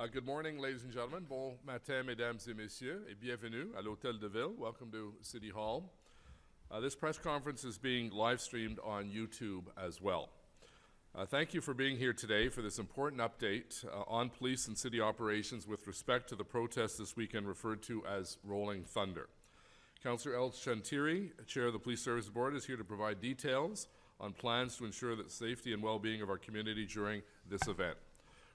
Good morning, ladies and gentlemen. Bon matin, mesdames et messieurs, et bienvenue à l'Hôtel de Ville. Welcome to City Hall. This press conference is being live streamed on YouTube as well. Thank you for being here today for this important update on police and city operations with respect to the protests this weekend referred to as Rolling Thunder. Councillor El Shantiri, Chair of the Police Service Board, is here to provide details on plans to ensure the safety and well-being of our community during this event.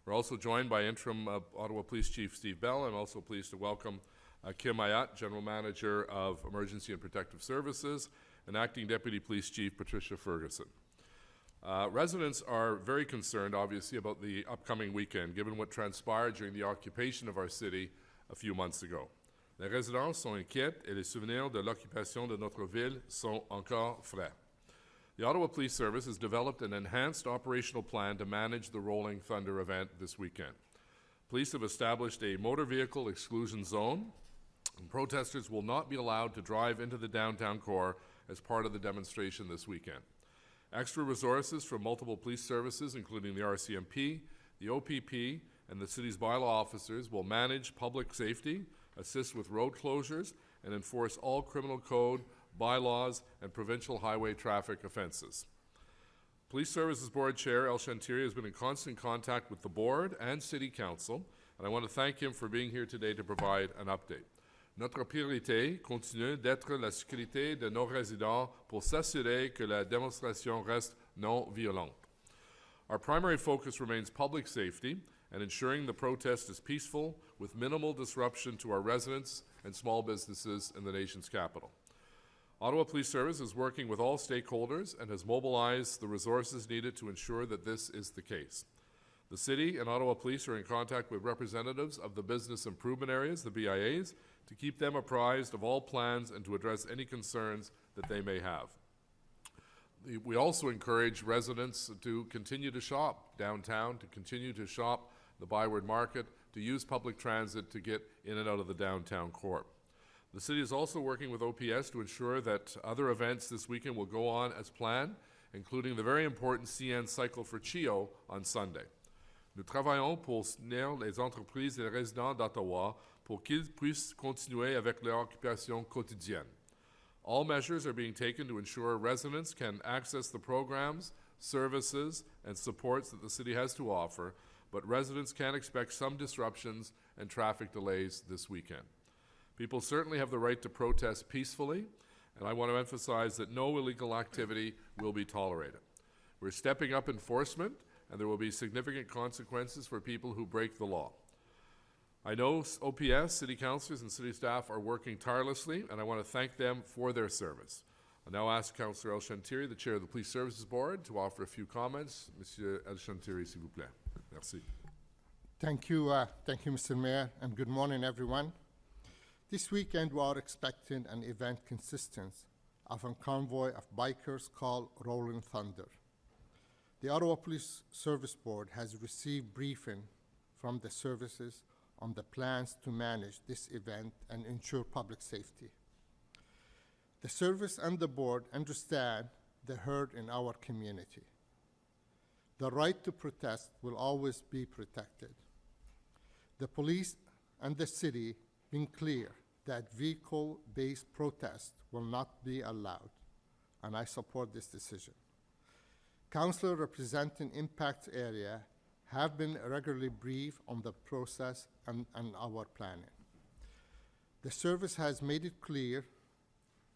We're also joined by interim Ottawa Police Chief Steve Bell. I'm also pleased to welcome Kim Ayotte, General Manager of Emergency and Protective Services, and Acting Deputy Police Chief Patricia Ferguson. Residents are very concerned, obviously, about the upcoming weekend, given what transpired during the occupation of our city a few months ago. Les résidents sont inquiets et les souvenirs de l'occupation de notre ville sont encore frais. The Ottawa Police Service has developed an enhanced operational plan to manage the Rolling Thunder event this weekend. Police have established a motor vehicle exclusion zone, and protesters will not be allowed to drive into the downtown core as part of the demonstration this weekend. Extra resources from multiple police services, including the RCMP, the OPP, and the city's bylaw officers, will manage public safety, assist with road closures, and enforce all criminal code, bylaws, and provincial highway traffic offenses. Police Services Board Chair El Shantiri has been in constant contact with the Board and City Council, and I want to thank him for being here today to provide an update. Notre priorité continue d'être la sécurité de nos résidents pour s'assurer que la démonstration reste non violente. Our primary focus remains public safety and ensuring the protest is peaceful with minimal disruption to our residents and small businesses in the nation's capital. Ottawa Police Service is working with all stakeholders and has mobilized the resources needed to ensure that this is the case. The City and Ottawa Police are in contact with representatives of the business improvement areas, the BIAs, to keep them apprised of all plans and to address any concerns that they may have. We also encourage residents to continue to shop downtown, to continue to shop the Byward Market, to use public transit to get in and out of the downtown core. The City is also working with OPS to ensure that other events this weekend will go on as planned, including the very important CN Cycle for CHIO on Sunday. Nous travaillons pour soutenir les entreprises et les résidents d'Ottawa pour qu'ils puissent continuer avec leur occupation quotidienne. All measures are being taken to ensure residents can access the programs, services, and supports that the City has to offer, but residents can expect some disruptions and traffic delays this weekend. People certainly have the right to protest peacefully, and I want to emphasize that no illegal activity will be tolerated. We're stepping up enforcement, and there will be significant consequences for people who break the law. I know OPS, City Councillors, and City staff are working tirelessly, and I want to thank them for their service. I now ask Councillor El Shantiri, the Chair of the Police Services Board, to offer a few comments. Monsieur El Shantiri, s'il vous plaît. Merci. Thank you, Mr. Mayor, and good morning, everyone. This weekend, we are expecting an event consistent of a convoy of bikers called Rolling Thunder. The Ottawa Police Service Board has received briefing from the services on the plans to manage this event and ensure public safety. The service and the board understand the hurt in our community. The right to protest will always be protected. The police and the city been clear that vehicle-based protest will not be allowed, and I support this decision. Councillors representing impact area have been regularly briefed on the process and our planning. The service has made it clear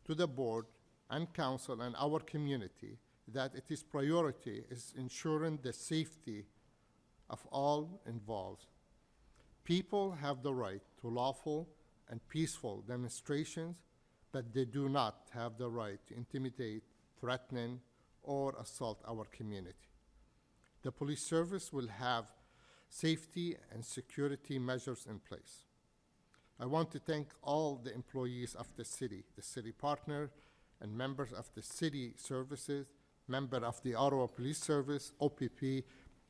to the board and council and our community that its priority is ensuring the safety of all involved. People have the right to lawful and peaceful demonstrations, but they do not have the right to intimidate, threaten, or assault our community. The police service will have safety and security measures in place. I want to thank all the employees of the city partner, and members of the city services, members of the Ottawa Police Service, OPP,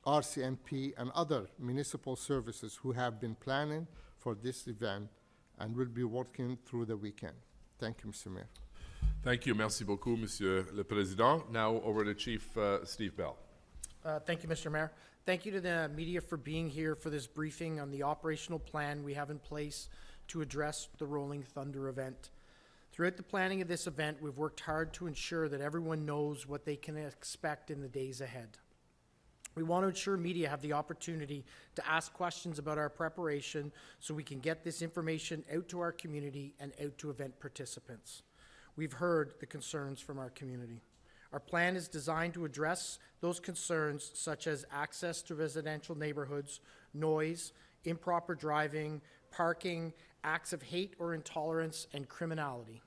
RCMP, and other municipal services who have been planning for this event and will be working through the weekend. Thank you, Mr. Mayor. Thank you. Merci beaucoup, Monsieur le Président. Now over to Chief Steve Bell. Thank you, Mr. Mayor. Thank you to the media for being here for this briefing on the operational plan we have in place to address the Rolling Thunder event. Throughout the planning of this event, we've worked hard to ensure that everyone knows what they can expect in the days ahead. We want to ensure media have the opportunity to ask questions about our preparation so we can get this information out to our community and out to event participants. We've heard the concerns from our community. Our plan is designed to address those concerns such as access to residential neighborhoods, noise, improper driving, parking, acts of hate or intolerance, and criminality.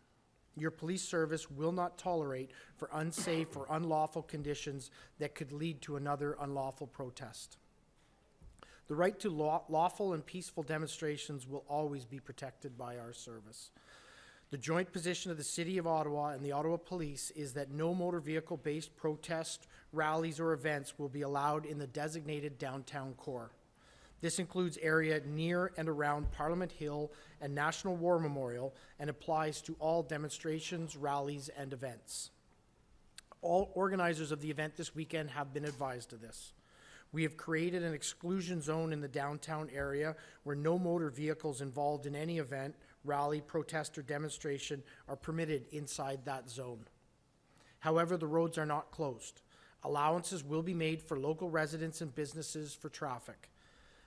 Your police service will not tolerate for unsafe or unlawful conditions that could lead to another unlawful protest. The right to lawful and peaceful demonstrations will always be protected by our service. The joint position of the City of Ottawa and the Ottawa Police is that no motor vehicle-based protest, rallies, or events will be allowed in the designated downtown core. This includes area near and around Parliament Hill and National War Memorial and applies to all demonstrations, rallies, and events. All organizers of the event this weekend have been advised of this. We have created an exclusion zone in the downtown area where no motor vehicles involved in any event, rally, protest, or demonstration are permitted inside that zone. However, the roads are not closed. Allowances will be made for local residents and businesses for traffic.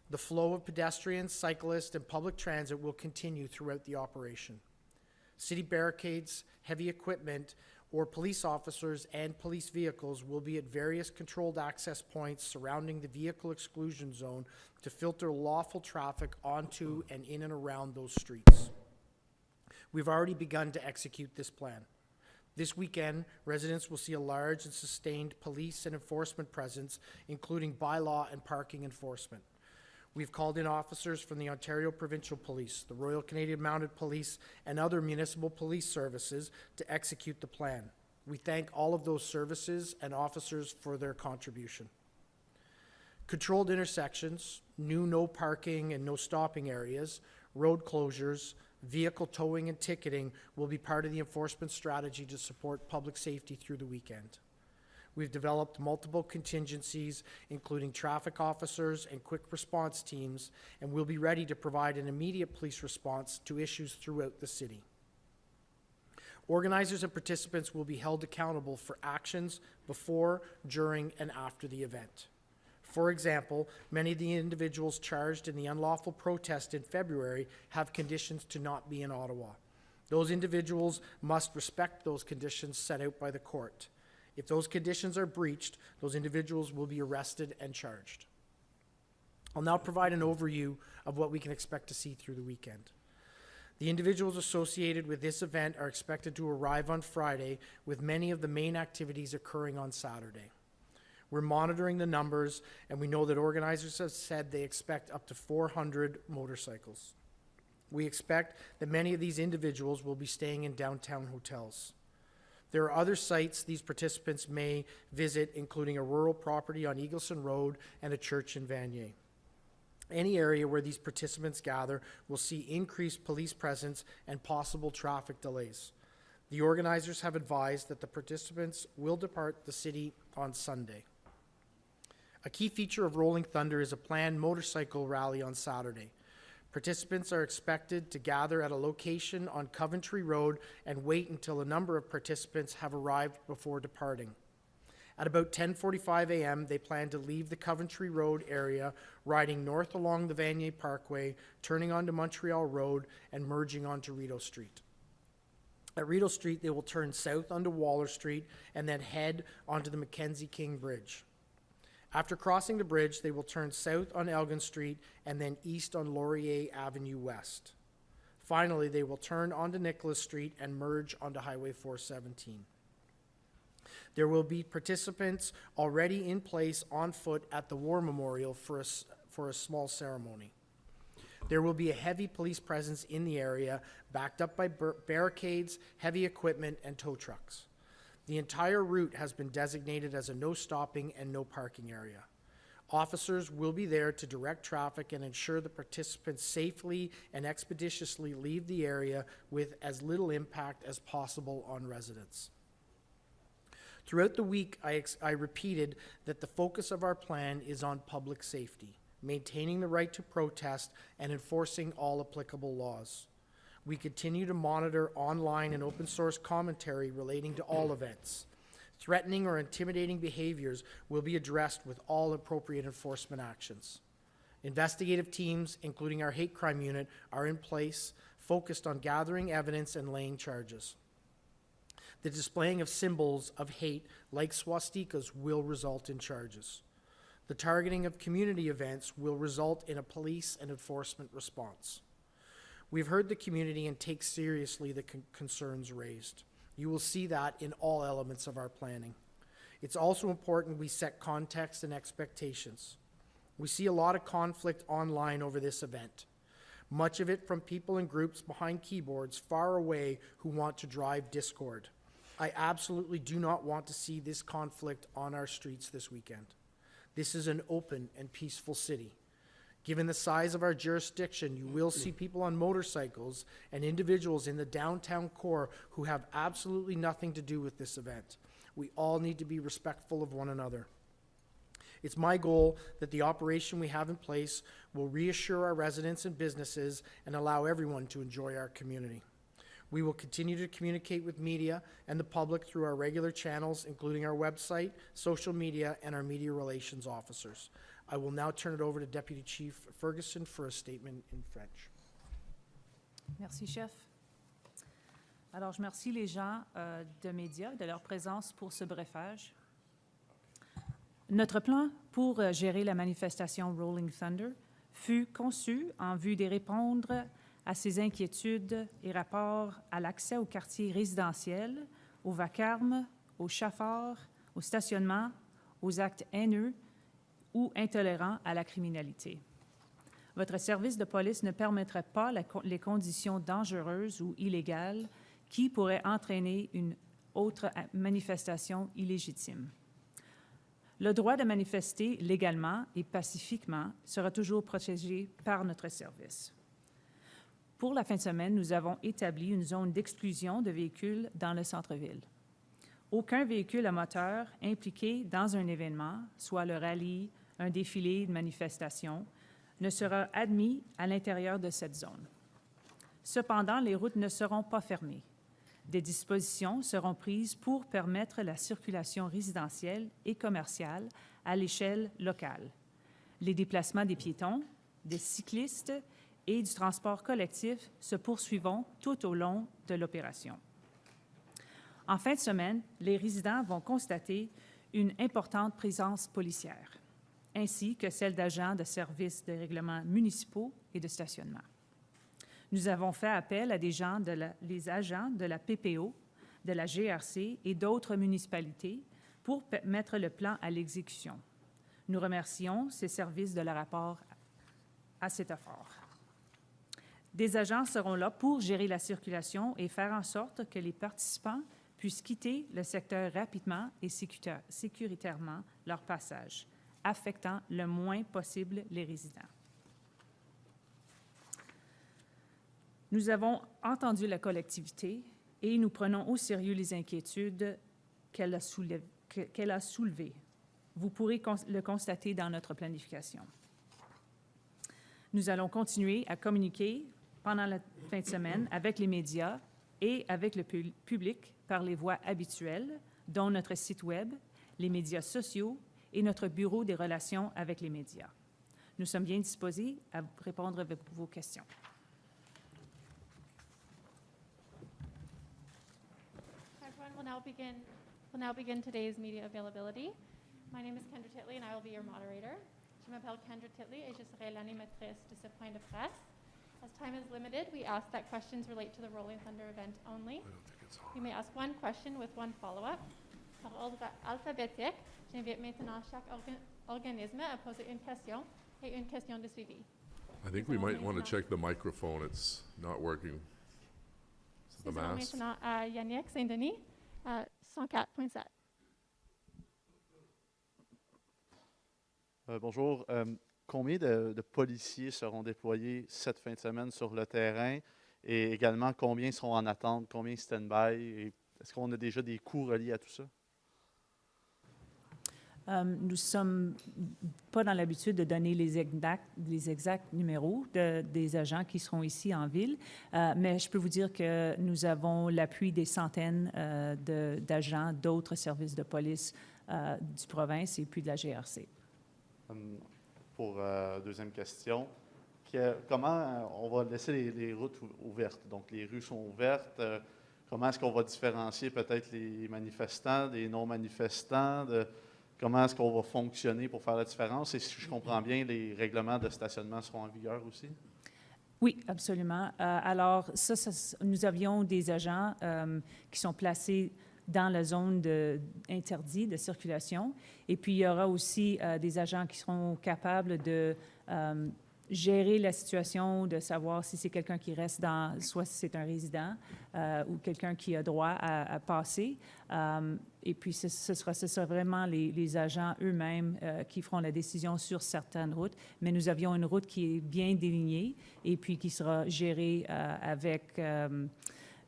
The flow of pedestrians, cyclists, and public transit will continue throughout the operation. City barricades, heavy equipment, or police officers and police vehicles will be at various controlled access points surrounding the vehicle exclusion zone to filter lawful traffic onto and in and around those streets. We've already begun to execute this plan. This weekend, residents will see a large and sustained police and enforcement presence, including bylaw and parking enforcement. We've called in officers from the Ontario Provincial Police, the Royal Canadian Mounted Police, and other municipal police services to execute the plan. We thank all of those services and officers for their contribution. Controlled intersections, new no parking and no stopping areas, road closures, vehicle towing and ticketing will be part of the enforcement strategy to support public safety through the weekend. We've developed multiple contingencies, including traffic officers and quick response teams, and we'll be ready to provide an immediate police response to issues throughout the city. Organizers and participants will be held accountable for actions before, during, and after the event. For example, many of the individuals charged in the unlawful protest in February have conditions to not be in Ottawa. Those individuals must respect those conditions set out by the court. If those conditions are breached, those individuals will be arrested and charged. I'll now provide an overview of what we can expect to see through the weekend. The individuals associated with this event are expected to arrive on Friday, with many of the main activities occurring on Saturday. We're monitoring the numbers, and we know that organizers have said they expect up to 400 motorcycles. We expect that many of these individuals will be staying in downtown hotels. There are other sites these participants may visit, including a rural property on Eagleson Road and a church in Vanier. Any area where these participants gather will see increased police presence and possible traffic delays. The organizers have advised that the participants will depart the city on Sunday. A key feature of Rolling Thunder is a planned motorcycle rally on Saturday. Participants are expected to gather at a location on Coventry Road and wait until a number of participants have arrived before departing. At about 10:45 a.m., they plan to leave the Coventry Road area, riding north along the Vanier Parkway, turning onto Montreal Road, and merging onto Rideau Street. At Rideau Street, they will turn south onto Waller Street and then head onto the Mackenzie King Bridge. After crossing the bridge, they will turn south on Elgin Street and then east on Laurier Avenue West. Finally, they will turn onto Nicholas Street and merge onto Highway 417. There will be participants already in place on foot at the War Memorial for a small ceremony. There will be a heavy police presence in the area, backed up by barricades, heavy equipment, and tow trucks. The entire route has been designated as a no stopping and no parking area. Officers will be there to direct traffic and ensure the participants safely and expeditiously leave the area with as little impact as possible on residents. Throughout the week, I repeated that the focus of our plan is on public safety, maintaining the right to protest, and enforcing all applicable laws. We continue to monitor online and open source commentary relating to all events. Threatening or intimidating behaviors will be addressed with all appropriate enforcement actions. Investigative teams, including our hate crime unit, are in place, focused on gathering evidence and laying charges. The displaying of symbols of hate, like swastikas, will result in charges. The targeting of community events will result in a police and enforcement response. We've heard the community and take seriously the concerns raised. You will see that in all elements of our planning. It's also important we set context and expectations. We see a lot of conflict online over this event, much of it from people and groups behind keyboards far away who want to drive discord. I absolutely do not want to see this conflict on our streets this weekend. This is an open and peaceful city. Given the size of our jurisdiction, you will see people on motorcycles and individuals in the downtown core who have absolutely nothing to do with this event. We all need to be respectful of one another. It's my goal that the operation we have in place will reassure our residents and businesses and allow everyone to enjoy our community. We will continue to communicate with media and the public through our regular channels, including our website, social media, and our media relations officers. I will now turn it over to Deputy Chief Ferguson for a statement in French. Merci, chef. Alors, je remercie les gens de médias de leur présence pour ce brefage. Notre plan pour gérer la manifestation Rolling Thunder fut conçu en vue de répondre à ces inquiétudes et rapports à l'accès aux quartiers résidentiels, au vacarme, aux chafards, au stationnement, aux actes haineux ou intolérants à la criminalité. Votre service de police ne permettrait pas les conditions dangereuses ou illégales qui pourraient entraîner une autre manifestation illégitime. Le droit de manifester légalement et pacifiquement sera toujours protégé par notre service. Pour la fin de semaine, nous avons établi une zone d'exclusion de véhicules dans le centre-ville. Aucun véhicule à moteur impliqué dans un événement, soit le rallye, un défilé de manifestation, ne sera admis à l'intérieur de cette zone. Cependant, les routes ne seront pas fermées. Des dispositions seront prises pour permettre la circulation résidentielle et commerciale à l'échelle locale. Les déplacements des piétons, des cyclistes et du transport collectif se poursuivront tout au long de l'opération. En fin de semaine, les résidents vont constater une importante présence policière, ainsi que celle d'agents de services de règlement municipaux et de stationnement. Nous avons fait appel à les agents de la PPO, de la GRC et d'autres municipalités pour mettre le plan à l'exécution. Nous remercions ces services de leur rapport à cet effort. Des agents seront là pour gérer la circulation et faire en sorte que les participants puissent quitter le secteur rapidement et sécuritairement leur passage, affectant le moins possible les résidents. Nous avons entendu la collectivité et nous prenons au sérieux les inquiétudes qu'elle a soulevées. Vous pourrez le constater dans notre planification. Nous allons continuer à communiquer pendant la fin de semaine avec les médias et avec le public par les voies habituelles, dont notre site Web, les médias sociaux et notre bureau des relations avec les médias. Nous sommes bien disposés à répondre à vos questions. We'll now begin today's media availability. My name is Kendra Titley and I will be your moderator. Je m'appelle Kendra Titley et je serai l'animatrice de ce point de presse. As time is limited, we ask that questions relate to the Rolling Thunder event only. You may ask one question with one follow-up. Par ordre alphabétique, j'invite maintenant chaque organisme à poser une question et une question de suivi. I think we might want to check the microphone. It's not working. The Nous allons mask. maintenant à Yannick Saint-Denis, 104.7. Bonjour. Combien de policiers seront déployés cette fin de semaine sur le terrain et également combien seront en attente, combien stand-by? Est-ce qu'on a déjà des coûts reliés à tout ça? Nous sommes pas dans l'habitude de donner les exacts numéros des agents qui seront ici en ville, mais je peux vous dire que nous avons l'appui des centaines d'agents d'autres services de police du province et puis de la GRC. Pour deuxième question, comment on va laisser les routes ouvertes? Donc, les rues sont ouvertes. Comment est-ce qu'on va différencier peut-être les manifestants des non-manifestants? Comment est-ce qu'on va fonctionner pour faire la différence? Et si je comprends bien, les règlements de stationnement seront en vigueur aussi? Oui, absolument. Alors, nous avions des agents qui sont placés dans la zone interdite de circulation. Et puis, il y aura aussi des agents qui seront capables de gérer la situation, de savoir si c'est quelqu'un qui reste soit si c'est un résident ou quelqu'un qui a droit à passer. Et puis, ce sera vraiment les agents eux-mêmes qui feront la décision sur certaines routes. Mais nous avions une route qui est bien délignée et puis qui sera gérée avec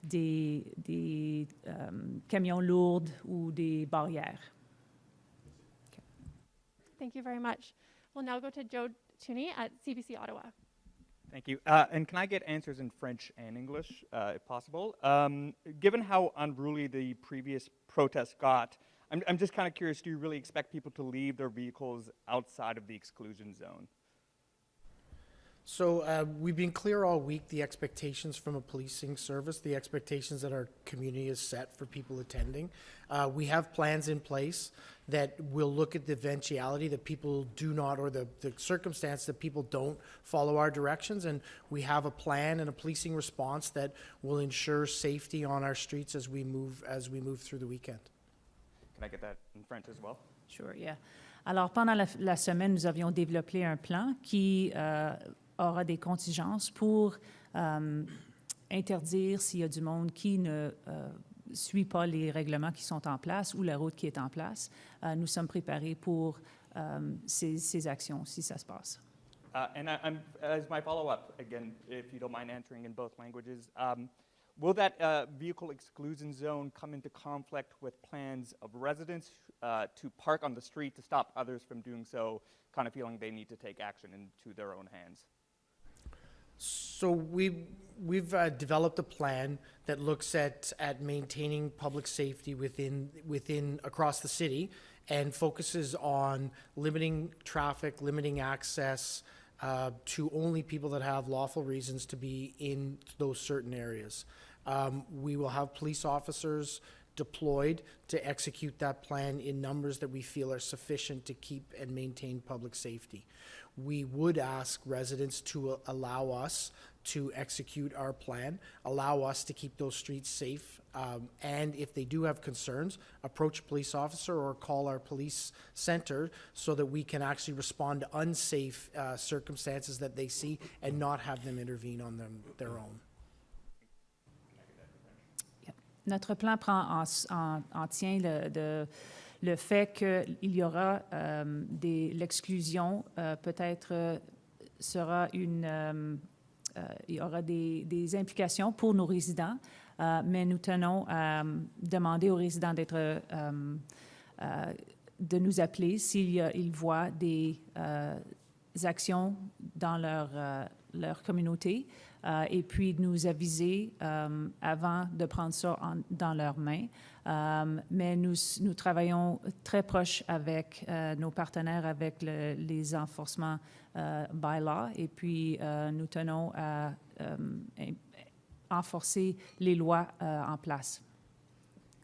des camions lourds ou des barrières. Okay. Thank you very much. We'll now go to Joe Tooney at CBC Ottawa. Thank you. And can I get answers in French and English, if possible? Given how unruly the previous protests got, I'm just kind of curious, do you really expect people to leave their vehicles outside of the exclusion zone? So we've been clear all week, the expectations from a policing service, the expectations that our community has set for people attending. We have plans in place that will look at the eventuality that people do not, or the circumstance that people don't follow our directions, and we have a plan and a policing response that will ensure safety on our streets as we move through the weekend. Can I get that in French as well? Sure, yeah. Alors, pendant la semaine, nous avions développé un plan qui aura des contingences pour interdire s'il y a du monde qui ne suit pas les règlements qui sont en place ou la route qui est en place. Nous sommes préparés pour ces actions si ça se passe. And as my follow-up, again, if you don't mind answering in both languages, will that vehicle exclusion zone come into conflict with plans of residents to park on the street to stop others from doing so, kind of feeling they need to take action into their own hands? So we've developed a plan that looks at maintaining public safety within across the city, and focuses on limiting traffic, limiting access to only people that have lawful reasons to be in those certain areas. We will have police officers deployed to execute that plan in numbers that we feel are sufficient to keep and maintain public safety. We would ask residents to allow us to execute our plan, allow us to keep those streets safe, and if they do have concerns, approach a police officer or call our police center so that we can actually respond to unsafe circumstances that they see and not have them intervene on their own. Notre plan prend en tient le fait qu'il y aura l'exclusion, peut-être sera il y aura des implications pour nos résidents, mais nous tenons à demander aux résidents de nous appeler s'ils voient des actions dans leur communauté, et puis de nous aviser avant de prendre ça dans leurs mains. Mais nous travaillons très proche avec nos partenaires, avec les enforcements by-law, et puis nous tenons à enforcer les lois en place.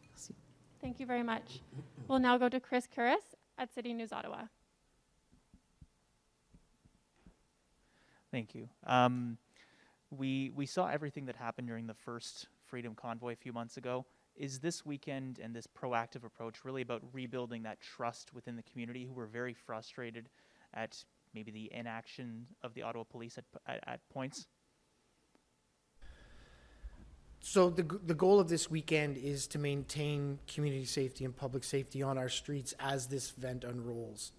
Merci. Thank you very much. We'll now go to Chris Curris at City News Ottawa. Thank you. We saw everything that happened during the first Freedom Convoy a few months ago. Is this weekend and this proactive approach really about rebuilding that trust within the community who were very frustrated at maybe the inaction of the Ottawa Police at points? So the goal of this weekend is to maintain community safety and public safety on our streets as this event unrolls.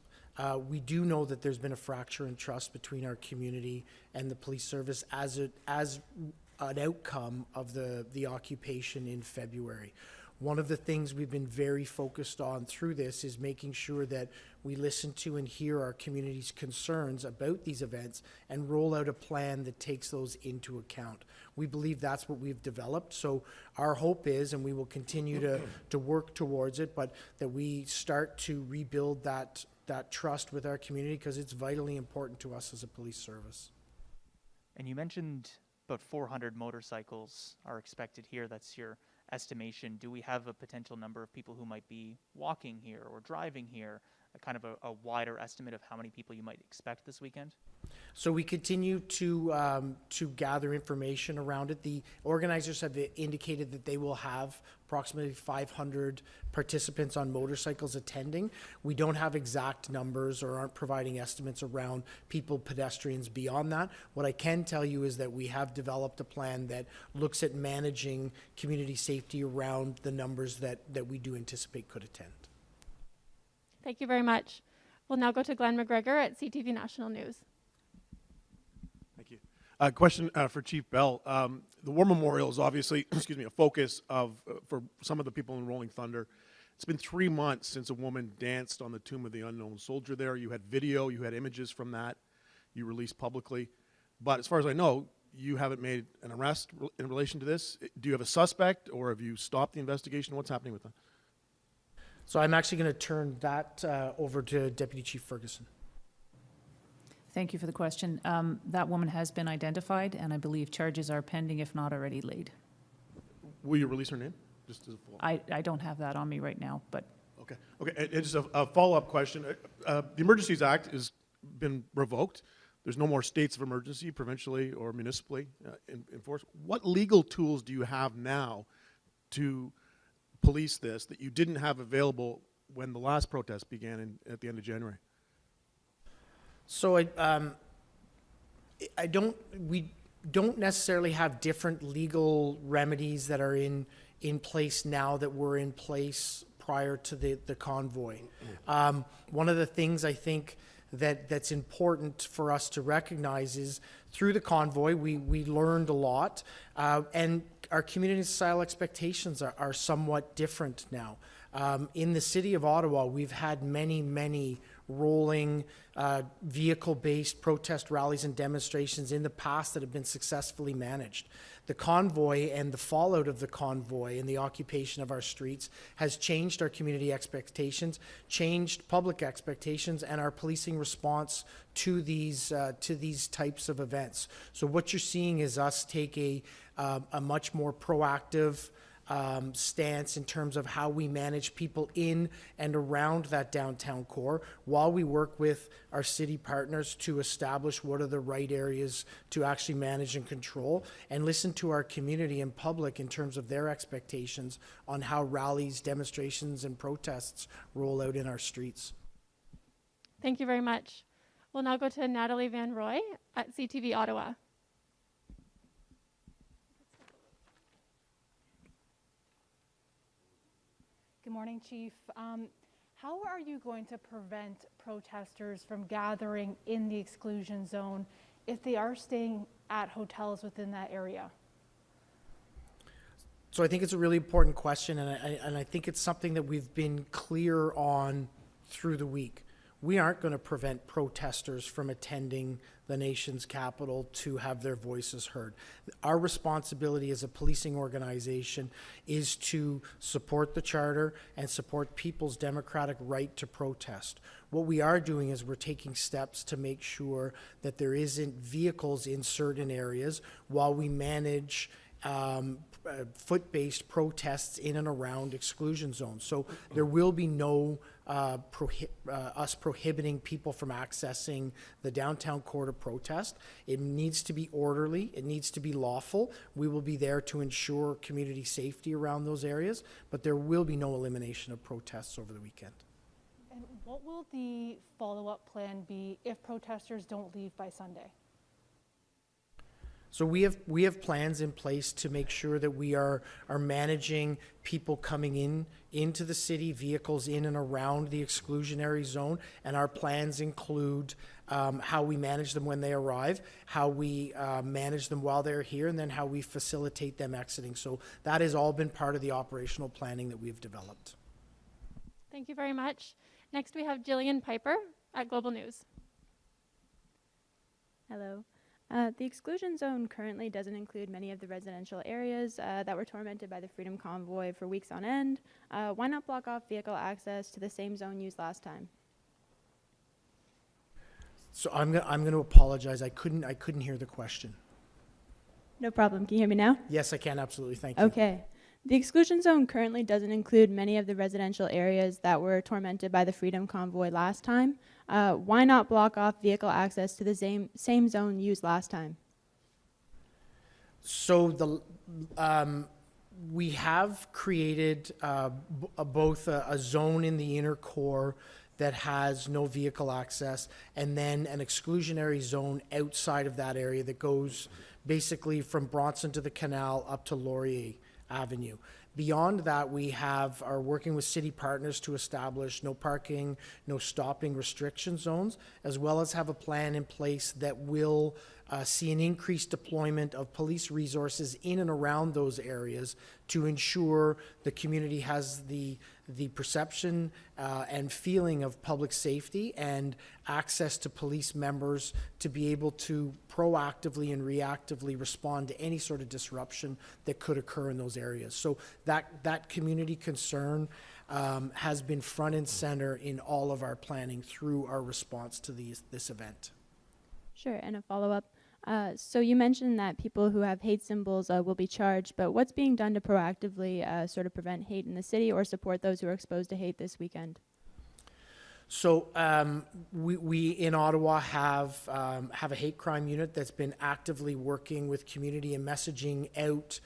We do know that there's been a fracture in trust between our community and the police service as an outcome of the occupation in February. One of the things we've been very focused on through this is making sure that we listen to and hear our community's concerns about these events and roll out a plan that takes those into account. We believe that's what we've developed. So our hope is, and we will continue to work towards it, but that we start to rebuild that trust with our community, because it's vitally important to us as a police service. And you mentioned about 400 motorcycles are expected here. That's your estimation. Do we have a potential number of people who might be walking here or driving here? A kind of a wider estimate of how many people you might expect this weekend? So we continue to gather information around it. The organizers have indicated that they will have approximately 500 participants on motorcycles attending. We don't have exact numbers or aren't providing estimates around people, pedestrians beyond that. What I can tell you is that we have developed a plan that looks at managing community safety around the numbers that we do anticipate could attend. Thank you very much. We'll now go to Glenn McGregor at CTV National News. Thank you. Question for Chief Bell. The War Memorial is obviously, a focus of for some of the people in Rolling Thunder. It's been 3 months since a woman danced on the tomb of the unknown soldier there. You had video, you had images from that you released publicly. But as far as I know, you haven't made an arrest in relation to this. Do you have a suspect, or have you stopped the investigation? What's happening with that? So I'm actually going to turn that over to Deputy Chief Ferguson. Thank you for the question. That woman has been identified, and I believe charges are pending, if not already laid. Will you release her name? Just as a follow-up. I don't have that on me right now, but Okay. And just a follow-up question. The Emergencies Act has been revoked. There's no more states of emergency, provincially or municipally enforced. What legal tools do you have now to police this that you didn't have available when the last protest began at the end of January? So we don't necessarily have different legal remedies that are in place now that were in place prior to the convoy. One of the things I think that's important for us to recognize is through the convoy, we learned a lot, and our community style expectations are somewhat different now. In the City of Ottawa, we've had many rolling vehicle-based protest rallies and demonstrations in the past that have been successfully managed. The convoy and the fallout of the convoy and the occupation of our streets has changed our community expectations, changed public expectations, and our policing response to these types of events. So what you're seeing is us take a much more proactive stance in terms of how we manage people in and around that downtown core, while we work with our city partners to establish what are the right areas to actually manage and control, and listen to our community and public in terms of their expectations on how rallies, demonstrations, and protests roll out in our streets. Thank you very much. We'll now go to Natalie Van Roy at CTV Ottawa. Good morning, Chief. How are you going to prevent protesters from gathering in the exclusion zone if they are staying at hotels within that area? So I think it's a really important question, and I think it's something that we've been clear on through the week. We aren't going to prevent protesters from attending the nation's capital to have their voices heard. Our responsibility as a policing organization is to support the charter and support people's democratic right to protest. What we are doing is we're taking steps to make sure that there isn't vehicles in certain areas while we manage foot-based protests in and around exclusion zones. So there will be no us prohibiting people from accessing the downtown core to protest. It needs to be orderly. It needs to be lawful. We will be there to ensure community safety around those areas, but there will be no elimination of protests over the weekend. And what will the follow-up plan be if protesters don't leave by Sunday? So we have plans in place to make sure that we are managing people coming into the city, vehicles in and around the exclusionary zone, and our plans include how we manage them when they arrive, how we manage them while they're here, and then how we facilitate them exiting. So that has all been part of the operational planning that we've developed. Thank you very much. Next, we have Jillian Piper at Global News. Hello. The exclusion zone currently doesn't include many of the residential areas that were tormented by the Freedom Convoy for weeks on end. Why not block off vehicle access to the same zone used last time? So I'm going to apologize. I couldn't hear the question. No problem. Can you hear me now? Yes, I can, absolutely. Thank you. Okay. The exclusion zone currently doesn't include many of the residential areas that were tormented by the Freedom Convoy last time. Why not block off vehicle access to the same zone used last time? So we have created both a zone in the inner core that has no vehicle access, and then an exclusionary zone outside of that area that goes basically from Bronson to the canal up to Laurier Avenue. Beyond that, we are working with city partners to establish no parking, no stopping restriction zones, as well as have a plan in place that will see an increased deployment of police resources in and around those areas to ensure the community has the perception and feeling of public safety and access to police members to be able to proactively and reactively respond to any sort of disruption that could occur in those areas. So that community concern has been front and center in all of our planning through our response to this event. Sure, and a follow-up. So you mentioned that people who have hate symbols will be charged, but what's being done to proactively sort of prevent hate in the city or support those who are exposed to hate this weekend? So we in Ottawa have a hate crime unit that's been actively working with community and messaging out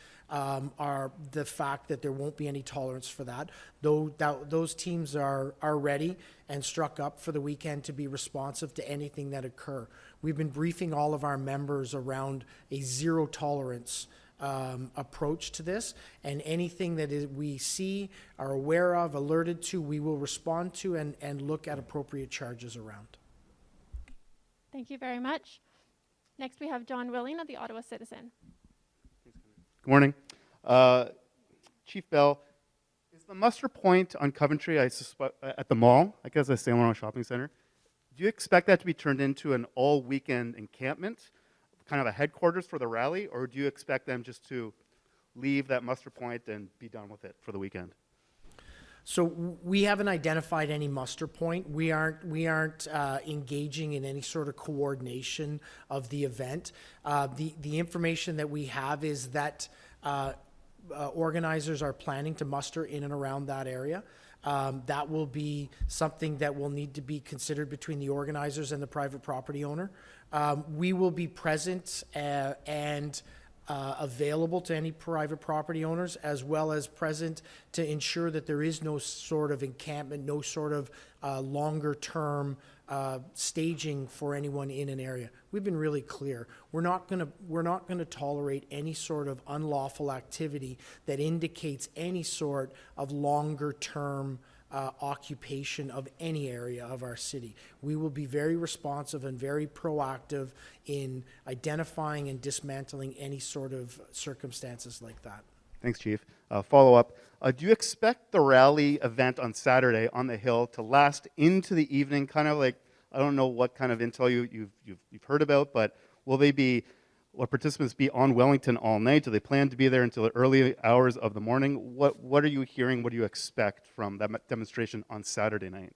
the fact that there won't be any tolerance for that. Those teams are ready and struck up for the weekend to be responsive to anything that occur. We've been briefing all of our members around a zero tolerance approach to this, and anything that we see, are aware of, alerted to, we will respond to and look at appropriate charges around. Thank you very much. Next, we have John Willing of the Ottawa Citizen. Good morning. Chief Bell, is the muster point on Coventry at the mall, I guess the Saint Laurent Shopping Center, do you expect that to be turned into an all-weekend encampment, kind of a headquarters for the rally, or do you expect them just to leave that muster point and be done with it for the weekend? So we haven't identified any muster point. We aren't engaging in any sort of coordination of the event. The information that we have is that organizers are planning to muster in and around that area. That will be something that will need to be considered between the organizers and the private property owner. We will be present and available to any private property owners, as well as present to ensure that there is no sort of encampment, no sort of longer-term staging for anyone in an area. We've been really clear. We're not going to tolerate any sort of unlawful activity that indicates any sort of longer-term occupation of any area of our city. We will be very responsive and very proactive in identifying and dismantling any sort of circumstances like that. Thanks, Chief. Follow-up. Do you expect the rally event on Saturday on the Hill to last into the evening? Kind of like, I don't know what kind of intel you've heard about, but will participants be on Wellington all night? Do they plan to be there until the early hours of the morning? What are you hearing? What do you expect from that demonstration on Saturday night?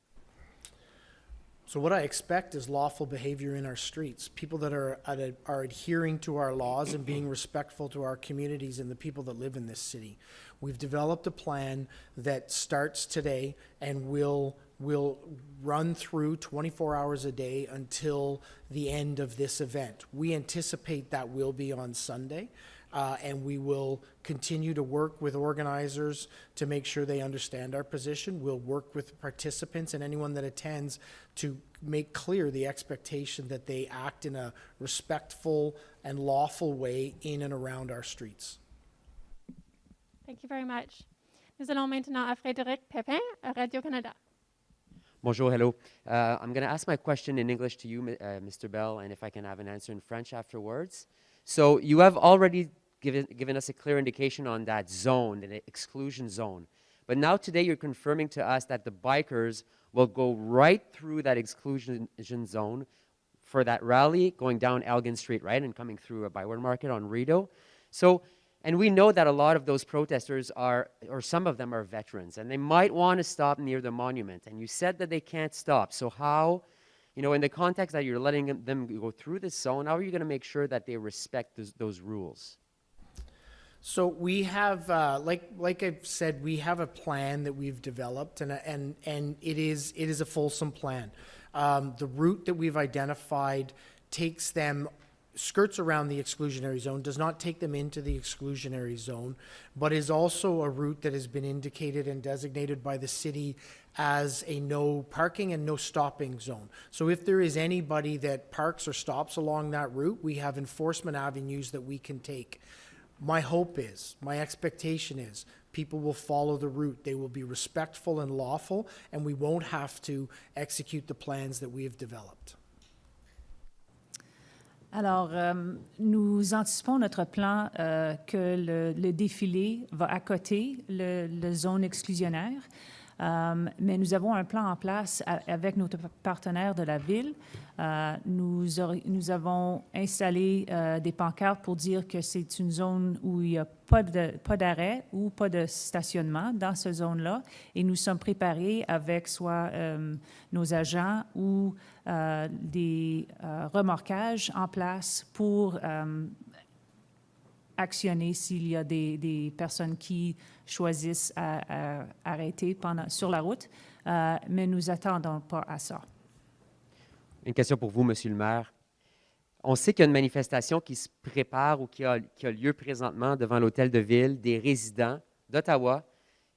So what I expect is lawful behavior in our streets, people that are adhering to our laws and being respectful to our communities and the people that live in this city. We've developed a plan that starts today and will run through 24 hours a day until the end of this event. We anticipate that will be on Sunday. And we will continue to work with organizers to make sure they understand our position. We'll work with participants and anyone that attends to make clear the expectation that they act in a respectful and lawful way in and around our streets. Thank you very much. Nous allons maintenant à Frédéric Pépin à Radio-Canada. Bonjour, hello. I'm going to ask my question in English to you, Mr. Bell, and if I can have an answer in French afterwards. So you have already given us a clear indication on that zone, the exclusion zone. But now today you're confirming to us that the bikers will go right through that exclusion zone for that rally going down Elgin Street, right, and coming through a Byward Market on Rideau. So, and we know that a lot of those protesters are, or some of them are veterans, and they might want to stop near the monument. And you said that they can't stop. So how, you know, in the context that you're letting them go through this zone, how are you going to make sure that they respect those rules? So we have, like I've said, we have a plan that we've developed, and it is a fulsome plan. The route that we've identified takes them, skirts around the exclusionary zone, does not take them into the exclusionary zone, but is also a route that has been indicated and designated by the city as a no parking and no stopping zone. So if there is anybody that parks or stops along that route, we have enforcement avenues that we can take. My hope is, my expectation is, people will follow the route. They will be respectful and lawful, and we won't have to execute the plans that we have developed. Alors, nous anticipons notre plan que le défilé va accoter le zone exclusionnaire, mais nous avons un plan en place avec nos partenaires de la ville. Nous avons installé des pancartes pour dire que c'est une zone où il n'y a pas d'arrêt ou pas de stationnement dans cette zone-là, et nous sommes préparés avec soit nos agents ou des remorquages en place pour actionner s'il y a des personnes qui choisissent à arrêter sur la route, mais nous n'attendons pas à ça. Une question pour vous, Monsieur le maire. On sait qu'il y a une manifestation qui se prépare ou qui a lieu présentement devant l'hôtel de ville, des résidents d'Ottawa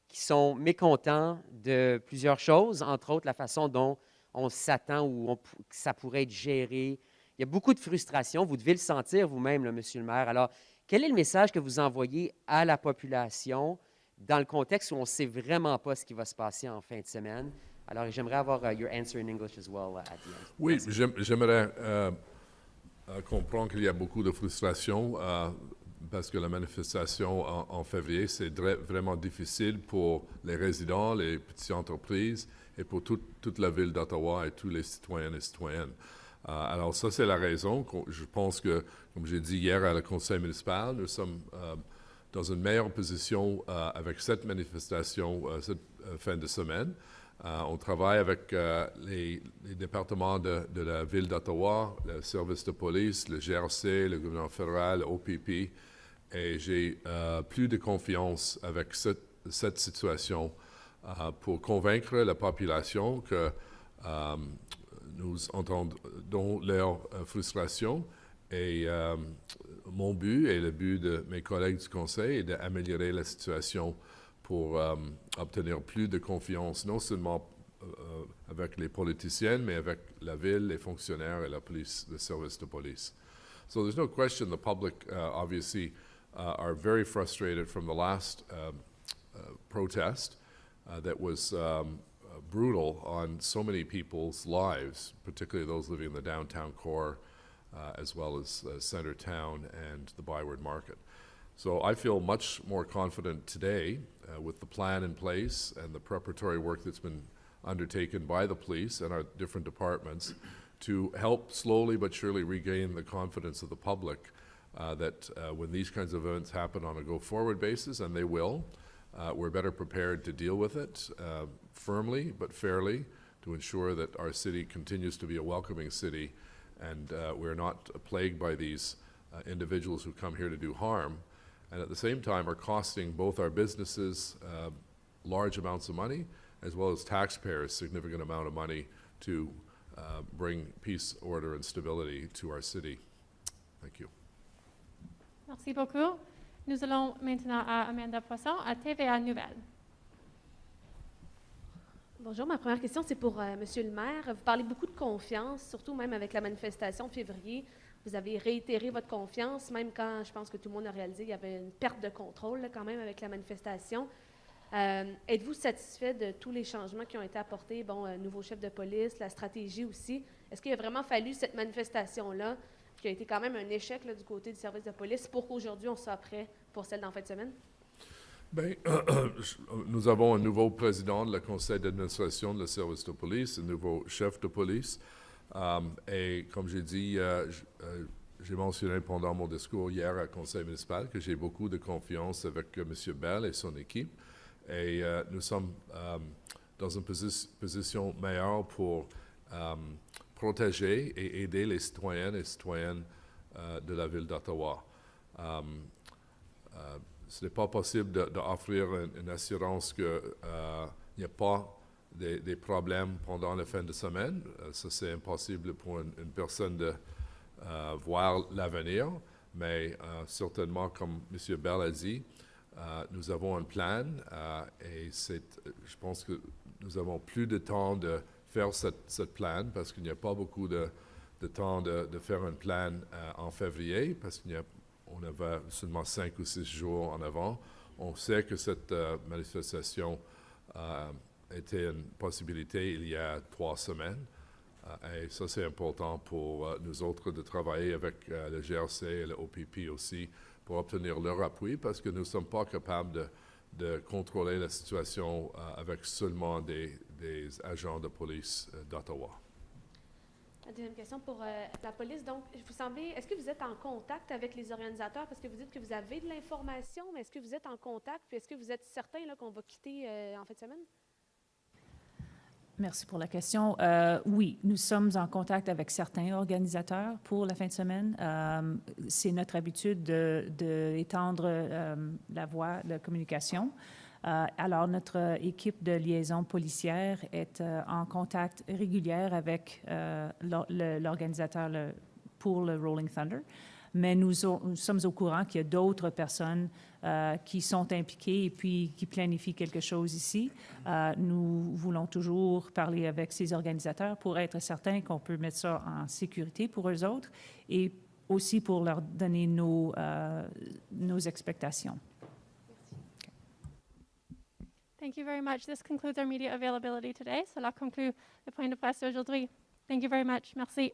qui sont mécontents de plusieurs choses, entre autres la façon dont on s'attend ou que ça pourrait être géré. Il y a beaucoup de frustration. Vous devez le sentir vous-même, Monsieur le maire. Alors, quel est le message que vous envoyez à la population dans le contexte où on ne sait vraiment pas ce qui va se passer en fin de semaine? Alors, j'aimerais avoir your answer in English as well at the end. Oui, j'aimerais comprendre qu'il y a beaucoup de frustration parce que la manifestation en février, c'est vraiment difficile pour les résidents, les petites entreprises et pour toute la ville d'Ottawa et tous les citoyens et citoyennes. Alors ça, c'est la raison. Je pense que, comme j'ai dit hier à le conseil municipal, nous sommes dans une meilleure position avec cette manifestation cette fin de semaine. On travaille avec les départements de la ville d'Ottawa, le service de police, le GRC, le gouvernement fédéral, l'OPP, et j'ai plus de confiance avec cette situation pour convaincre la population que nous entendons leur frustration. Et mon but et le but de mes collègues du conseil est d'améliorer la situation pour obtenir plus de confiance, non seulement avec les politiciens, mais avec la ville, les fonctionnaires et la police, le service de police. So there's no question the public obviously are very frustrated from the last protest that was brutal on so many people's lives, particularly those living in the downtown core, as well as Centre Town and the Byward Market. So I feel much more confident today with the plan in place and the preparatory work that's been undertaken by the police and our different departments to help slowly but surely regain the confidence of the public that when these kinds of events happen on a go-forward basis, and they will, we're better prepared to deal with it firmly but fairly to ensure that our city continues to be a welcoming city and we're not plagued by these individuals who come here to do harm, and at the same time are costing both our businesses large amounts of money as well as taxpayers significant amount of money to bring peace, order and stability to our city. Thank you. Merci beaucoup. Nous allons maintenant à Amanda Poisson à TVA Nouvelles. Bonjour, ma première question, c'est pour Monsieur le maire. Vous parlez beaucoup de confiance, surtout même avec la manifestation de février. Vous avez réitéré votre confiance, même quand je pense que tout le monde a réalisé qu'il y avait une perte de contrôle là, quand même avec la manifestation. Êtes-vous satisfait de tous les changements qui ont été apportés? Bon, nouveau chef de police, la stratégie aussi. Est-ce qu'il a vraiment fallu cette manifestation-là, qui a été quand même un échec là, du côté du service de police, pour qu'aujourd'hui on soit prêt pour celle d'en fin de semaine? Bien, nous avons un nouveau président du conseil d'administration du service de police, un nouveau chef de police. Et comme j'ai dit, j'ai mentionné pendant mon discours hier au conseil municipal que j'ai beaucoup de confiance avec M. Bell et son équipe. Et nous sommes dans une position meilleure pour protéger et aider les citoyennes et citoyennes de la ville d'Ottawa. Ce n'est pas possible d'offrir une assurance qu'il n'y a pas des problèmes pendant la fin de semaine. Ça, c'est impossible pour une personne de voir l'avenir, mais certainement, comme M. Bell a dit, nous avons un plan et je pense que nous avons plus de temps de faire cette plan parce qu'il n'y a pas beaucoup de temps de faire un plan en février parce qu'on avait seulement 5 ou 6 jours en avant. On sait que cette manifestation était une possibilité il y a 3 semaines. Et ça, c'est important pour nous autres de travailler avec le GRC et le OPP aussi pour obtenir leur appui parce que nous ne sommes pas capables de contrôler la situation avec seulement des agents de police d'Ottawa. La deuxième question pour la police. Donc, est-ce que vous êtes en contact avec les organisateurs? Parce que vous dites que vous avez de l'information, mais est-ce que vous êtes en contact? Puis est-ce que vous êtes certain là, qu'on va quitter en fin de semaine? Merci pour la question. Oui, nous sommes en contact avec certains organisateurs pour la fin de semaine. C'est notre habitude d'étendre la voie de communication. Alors, notre équipe de liaison policière est en contact régulier avec l'organisateur pour le Rolling Thunder. Mais nous sommes au courant qu'il y a d'autres personnes qui sont impliquées et puis qui planifient quelque chose ici. Nous voulons toujours parler avec ces organisateurs pour être certains qu'on peut mettre ça en sécurité pour eux autres et aussi pour leur donner nos expectations. Thank you very much. This concludes our media availability today. Cela conclut le point de presse aujourd'hui. Thank you very much. Merci.